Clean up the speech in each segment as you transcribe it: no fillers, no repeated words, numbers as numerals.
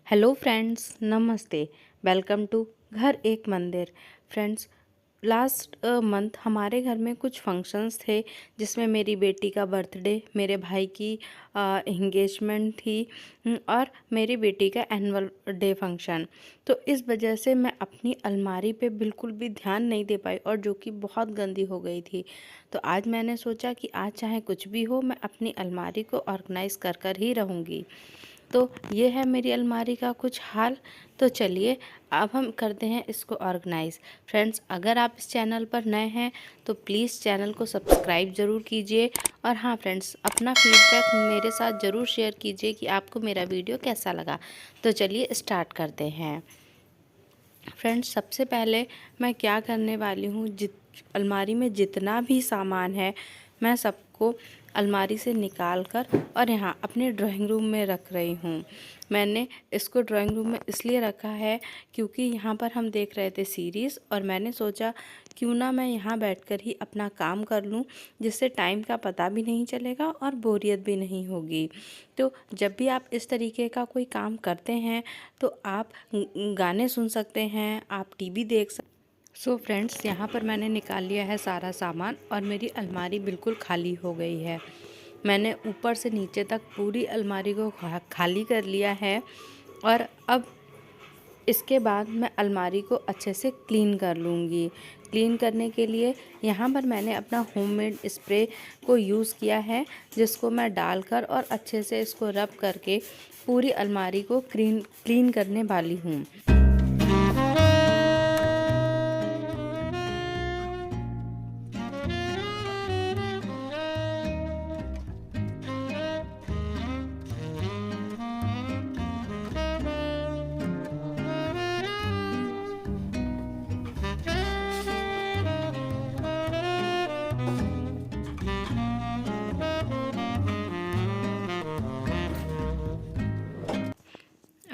Hello friends, नमस्ते। Welcome to घर एक मंदिर। फ्रेंड्स, लास्ट मंथ हमारे घर में कुछ फंक्शंस थे जिसमें मेरी बेटी का बर्थडे, मेरे भाई की एंगेजमेंट थी और मेरी बेटी का एनुअल डे फंक्शन। तो इस वजह से मैं अपनी अलमारी पे बिल्कुल भी ध्यान नहीं दे पाई और जो कि बहुत गंदी हो गई थी। तो आज मैंने सोचा कि आज चाहे कुछ भी हो, मैं अपनी अलमारी को ऑर्गेनाइज़ कर कर ही रहूँगी। तो ये है मेरी अलमारी का कुछ हाल। तो चलिए अब हम करते हैं इसको ऑर्गेनाइज़। फ्रेंड्स, अगर आप इस चैनल पर नए हैं तो प्लीज़ चैनल को सब्सक्राइब ज़रूर कीजिए। और हाँ फ्रेंड्स, अपना फीडबैक मेरे साथ ज़रूर शेयर कीजिए कि आपको मेरा वीडियो कैसा लगा। तो चलिए स्टार्ट करते हैं। फ्रेंड्स, सबसे पहले मैं क्या करने वाली हूँ, अलमारी में जितना भी सामान है मैं सबको अलमारी से निकाल कर और यहाँ अपने ड्राइंग रूम में रख रही हूँ। मैंने इसको ड्राइंग रूम में इसलिए रखा है क्योंकि यहाँ पर हम देख रहे थे सीरीज़ और मैंने सोचा क्यों ना मैं यहाँ बैठकर ही अपना काम कर लूँ, जिससे टाइम का पता भी नहीं चलेगा और बोरियत भी नहीं होगी। तो जब भी आप इस तरीके का कोई काम करते हैं तो आप गाने सुन सकते हैं, आप टीवी देख सकते। सो फ्रेंड्स, यहाँ पर मैंने निकाल लिया है सारा सामान और मेरी अलमारी बिल्कुल खाली हो गई है। मैंने ऊपर से नीचे तक पूरी अलमारी को खाली कर लिया है और अब इसके बाद मैं अलमारी को अच्छे से क्लीन कर लूँगी। क्लीन करने के लिए यहाँ पर मैंने अपना होममेड स्प्रे को यूज़ किया है, जिसको मैं डालकर और अच्छे से इसको रब करके पूरी अलमारी को क्लीन करने वाली हूँ।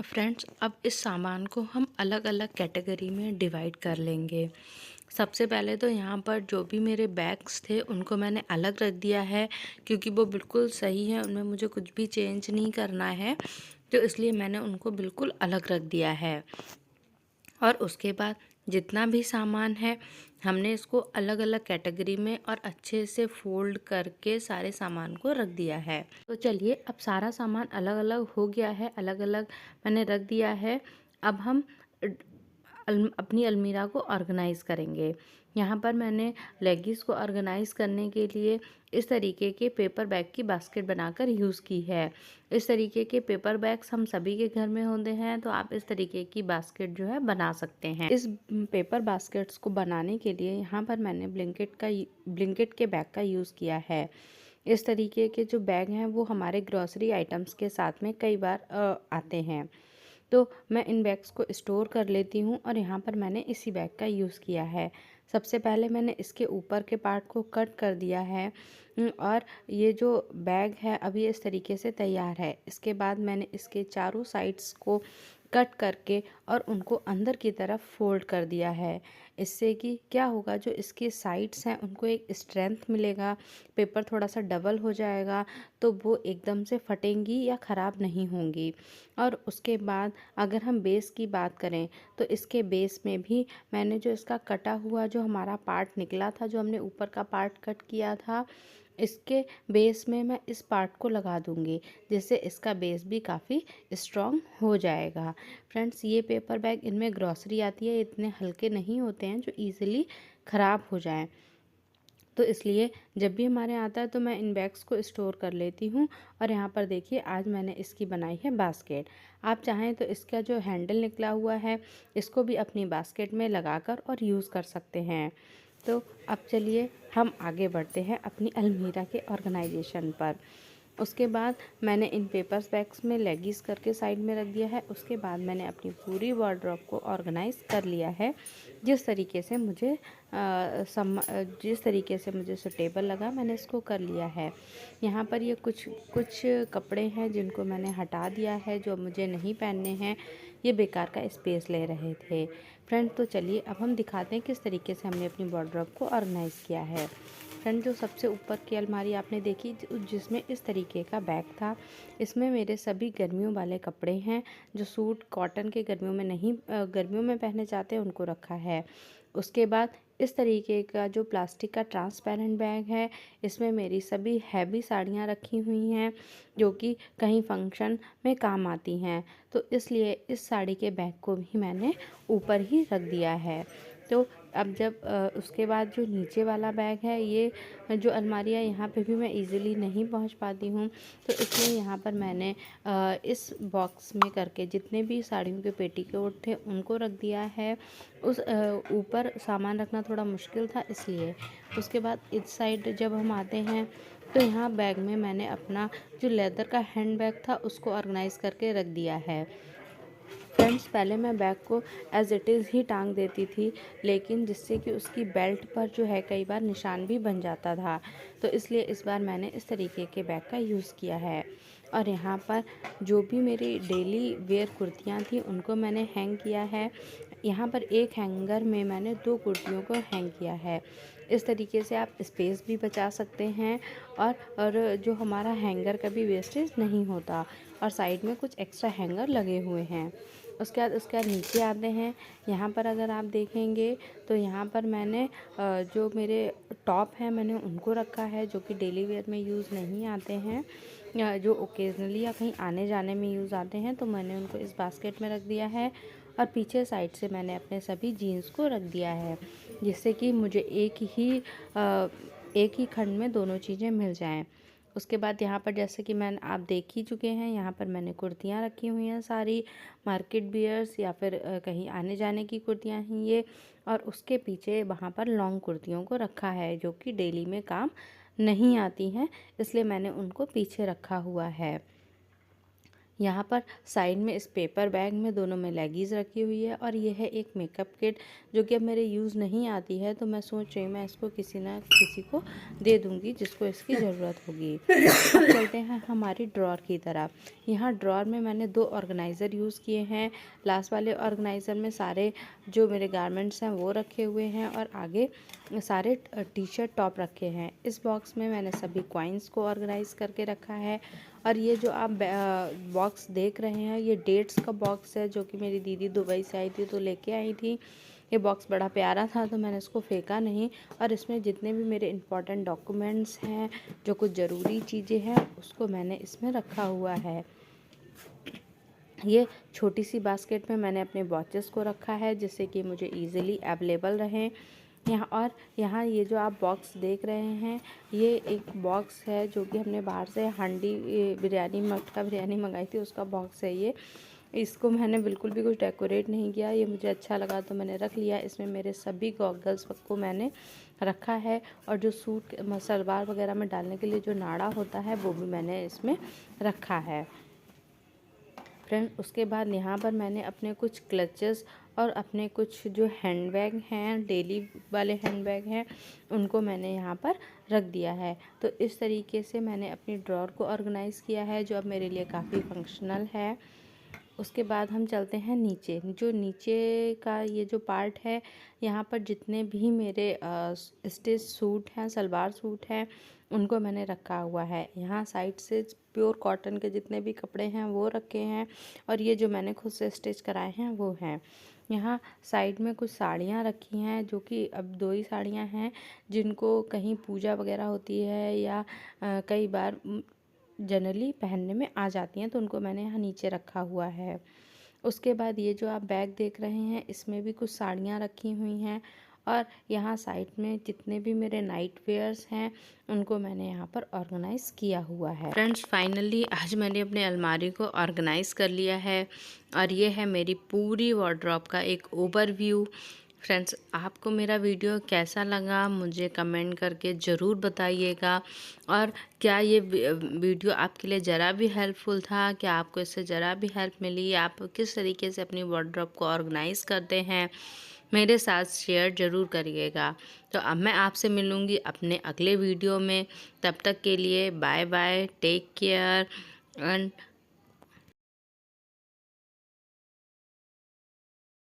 फ्रेंड्स, अब इस सामान को हम अलग अलग कैटेगरी में डिवाइड कर लेंगे। सबसे पहले तो यहाँ पर जो भी मेरे बैग्स थे उनको मैंने अलग रख दिया है क्योंकि वो बिल्कुल सही है, उनमें मुझे कुछ भी चेंज नहीं करना है, तो इसलिए मैंने उनको बिल्कुल अलग रख दिया है। और उसके बाद जितना भी सामान है हमने इसको अलग अलग कैटेगरी में और अच्छे से फोल्ड करके सारे सामान को रख दिया है। तो चलिए, अब सारा सामान अलग अलग हो गया है, अलग अलग मैंने रख दिया है। अब हम अपनी अलमीरा को ऑर्गेनाइज़ करेंगे। यहाँ पर मैंने लेगीज़ को ऑर्गेनाइज़ करने के लिए इस तरीके के पेपर बैग की बास्केट बनाकर यूज़ की है। इस तरीके के पेपर बैग्स हम सभी के घर में होते हैं, तो आप इस तरीके की बास्केट जो है बना सकते हैं। इस पेपर बास्केट्स को बनाने के लिए यहाँ पर मैंने ब्लिंकिट के बैग का यूज़ किया है। इस तरीके के जो बैग हैं वो हमारे ग्रॉसरी आइटम्स के साथ में कई बार आते हैं, तो मैं इन बैग्स को स्टोर कर लेती हूँ और यहाँ पर मैंने इसी बैग का यूज़ किया है। सबसे पहले मैंने इसके ऊपर के पार्ट को कट कर दिया है और ये जो बैग है अभी इस तरीके से तैयार है। इसके बाद मैंने इसके चारों साइड्स को कट करके और उनको अंदर की तरफ फोल्ड कर दिया है। इससे कि क्या होगा, जो इसके साइड्स हैं उनको एक स्ट्रेंथ मिलेगा, पेपर थोड़ा सा डबल हो जाएगा, तो वो एकदम से फटेंगी या ख़राब नहीं होंगी। और उसके बाद अगर हम बेस की बात करें तो इसके बेस में भी मैंने जो इसका कटा हुआ जो हमारा पार्ट निकला था, जो हमने ऊपर का पार्ट कट किया था, इसके बेस में मैं इस पार्ट को लगा दूंगी, जिससे इसका बेस भी काफ़ी स्ट्रॉन्ग हो जाएगा। फ्रेंड्स, ये पेपर बैग, इनमें ग्रॉसरी आती है, इतने हल्के नहीं होते हैं जो ईज़िली ख़राब हो जाएं, तो इसलिए जब भी हमारे यहाँ आता है तो मैं इन बैग्स को स्टोर कर लेती हूँ। और यहाँ पर देखिए, आज मैंने इसकी बनाई है बास्केट। आप चाहें तो इसका जो हैंडल निकला हुआ है इसको भी अपनी बास्केट में लगाकर और यूज़ कर सकते हैं। तो अब चलिए हम आगे बढ़ते हैं अपनी अलमीरा के ऑर्गेनाइजेशन पर। उसके बाद मैंने इन पेपर्स बैग्स में लेगीज़ करके साइड में रख दिया है। उसके बाद मैंने अपनी पूरी वार्डरोब को ऑर्गेनाइज़ कर लिया है। जिस तरीके से मुझे सूटेबल लगा मैंने इसको कर लिया है। यहाँ पर ये कुछ कुछ कपड़े हैं जिनको मैंने हटा दिया है, जो मुझे नहीं पहनने हैं, ये बेकार का स्पेस ले रहे थे। फ्रेंड तो चलिए अब हम दिखाते हैं किस तरीके से हमने अपनी वार्डरोब को ऑर्गेनाइज़ किया है। फ्रेंड जो सबसे ऊपर की अलमारी आपने देखी जिसमें इस तरीके का बैग था, इसमें मेरे सभी गर्मियों वाले कपड़े हैं जो सूट कॉटन के गर्मियों में पहने जाते हैं उनको रखा है। उसके बाद इस तरीके का जो प्लास्टिक का ट्रांसपेरेंट बैग है, इसमें मेरी सभी हैवी साड़ियाँ रखी हुई हैं जो कि कहीं फंक्शन में काम आती हैं, तो इसलिए इस साड़ी के बैग को भी मैंने ऊपर ही रख दिया है। तो अब जब उसके बाद जो नीचे वाला बैग है, ये जो अलमारी है यहाँ पे भी मैं इजीली नहीं पहुँच पाती हूँ, तो इसलिए यहाँ पर मैंने इस बॉक्स में करके जितने भी साड़ियों के पेटीकोट थे उनको रख दिया है। उस ऊपर सामान रखना थोड़ा मुश्किल था इसलिए। उसके बाद इस साइड जब हम आते हैं तो यहाँ बैग में मैंने अपना जो लेदर का हैंड बैग था उसको ऑर्गेनाइज़ करके रख दिया है। फ्रेंड्स पहले मैं बैग को एज़ इट इज़ ही टांग देती थी, लेकिन जिससे कि उसकी बेल्ट पर जो है कई बार निशान भी बन जाता था, तो इसलिए इस बार मैंने इस तरीके के बैग का यूज़ किया है। और यहाँ पर जो भी मेरी डेली वेयर कुर्तियाँ थी उनको मैंने हैंग किया है। यहाँ पर एक हैंगर में मैंने 2 कुर्तियों को हैंग किया है। इस तरीके से आप स्पेस भी बचा सकते हैं और जो हमारा हैंगर कभी वेस्टेज नहीं होता, और साइड में कुछ एक्स्ट्रा हैंगर लगे हुए हैं। उसके बाद नीचे आते हैं। यहाँ पर अगर आप देखेंगे तो यहाँ पर मैंने जो मेरे टॉप हैं मैंने उनको रखा है जो कि डेली वेयर में यूज़ नहीं आते हैं, जो ओकेजनली या कहीं आने जाने में यूज़ आते हैं, तो मैंने उनको इस बास्केट में रख दिया है। और पीछे साइड से मैंने अपने सभी जीन्स को रख दिया है, जिससे कि मुझे एक ही खंड में दोनों चीज़ें मिल जाएं। उसके बाद यहाँ पर जैसे कि आप देख ही चुके हैं, यहाँ पर मैंने कुर्तियाँ रखी हुई हैं सारी मार्केट बियर्स या फिर कहीं आने जाने की कुर्तियाँ हैं ये। और उसके पीछे वहाँ पर लॉन्ग कुर्तियों को रखा है जो कि डेली में काम नहीं आती हैं, इसलिए मैंने उनको पीछे रखा हुआ है। यहाँ पर साइड में इस पेपर बैग में दोनों में लेगीज़ रखी हुई है, और ये है एक मेकअप किट जो कि अब मेरे यूज़ नहीं आती है, तो मैं सोच रही हूँ मैं इसको किसी ना किसी को दे दूँगी जिसको इसकी ज़रूरत होगी। अब चलते हैं हमारी ड्रॉर की तरफ। यहाँ ड्रॉर में मैंने 2 ऑर्गेनाइज़र यूज़ किए हैं। लास्ट वाले ऑर्गेनाइज़र में सारे जो मेरे गारमेंट्स हैं वो रखे हुए हैं, और आगे सारे टी शर्ट टॉप रखे हैं। इस बॉक्स में मैंने सभी कॉइन्स को ऑर्गेनाइज़ करके रखा है। और ये जो आप बॉक्स देख रहे हैं ये डेट्स का बॉक्स है जो कि मेरी दीदी दुबई से आई थी तो लेके आई थी। ये बॉक्स बड़ा प्यारा था तो मैंने इसको फेंका नहीं, और इसमें जितने भी मेरे इम्पोर्टेंट डॉक्यूमेंट्स हैं, जो कुछ ज़रूरी चीज़ें हैं, उसको मैंने इसमें रखा हुआ है। ये छोटी सी बास्केट में मैंने अपने वॉचेस को रखा है जिससे कि मुझे ईज़िली अवेलेबल रहें। यहाँ ये जो आप बॉक्स देख रहे हैं ये एक बॉक्स है जो कि हमने बाहर से हांडी बिरयानी मटका बिरयानी मंगाई थी, उसका बॉक्स है ये। इसको मैंने बिल्कुल भी कुछ डेकोरेट नहीं किया, ये मुझे अच्छा लगा तो मैंने रख लिया। इसमें मेरे सभी गॉगल्स को मैंने रखा है, और जो सूट सलवार वगैरह में डालने के लिए जो नाड़ा होता है वो भी मैंने इसमें रखा है। फ्रेंड उसके बाद यहाँ पर मैंने अपने कुछ क्लचेस और अपने कुछ जो हैंडबैग हैं डेली वाले हैंडबैग हैं उनको मैंने यहाँ पर रख दिया है। तो इस तरीके से मैंने अपनी ड्रॉर को ऑर्गेनाइज़ किया है जो अब मेरे लिए काफ़ी फंक्शनल है। उसके बाद हम चलते हैं नीचे। जो नीचे का ये जो पार्ट है यहाँ पर जितने भी मेरे स्टिच सूट हैं सलवार सूट हैं उनको मैंने रखा हुआ है। यहाँ साइड से प्योर कॉटन के जितने भी कपड़े हैं वो रखे हैं, और ये जो मैंने खुद से स्टिच कराए हैं वो हैं। यहाँ साइड में कुछ साड़ियाँ रखी हैं जो कि अब 2 ही साड़ियाँ हैं जिनको कहीं पूजा वगैरह होती है या कई बार जनरली पहनने में आ जाती हैं, तो उनको मैंने यहाँ नीचे रखा हुआ है। उसके बाद ये जो आप बैग देख रहे हैं इसमें भी कुछ साड़ियाँ रखी हुई हैं, और यहाँ साइड में जितने भी मेरे नाइट वेयर्स हैं उनको मैंने यहाँ पर ऑर्गेनाइज़ किया हुआ है। फ्रेंड्स फाइनली आज मैंने अपने अलमारी को ऑर्गेनाइज़ कर लिया है, और ये है मेरी पूरी वार्डरोब का एक ओवरव्यू। फ्रेंड्स आपको मेरा वीडियो कैसा लगा मुझे कमेंट करके ज़रूर बताइएगा, और क्या ये वीडियो आपके लिए ज़रा भी हेल्पफुल था, क्या आपको इससे ज़रा भी हेल्प मिली, आप किस तरीके से अपनी वार्डरोब को ऑर्गेनाइज़ करते हैं, मेरे साथ शेयर ज़रूर करिएगा। तो अब मैं आपसे मिलूँगी अपने अगले वीडियो में। तब तक के लिए bye bye, take care and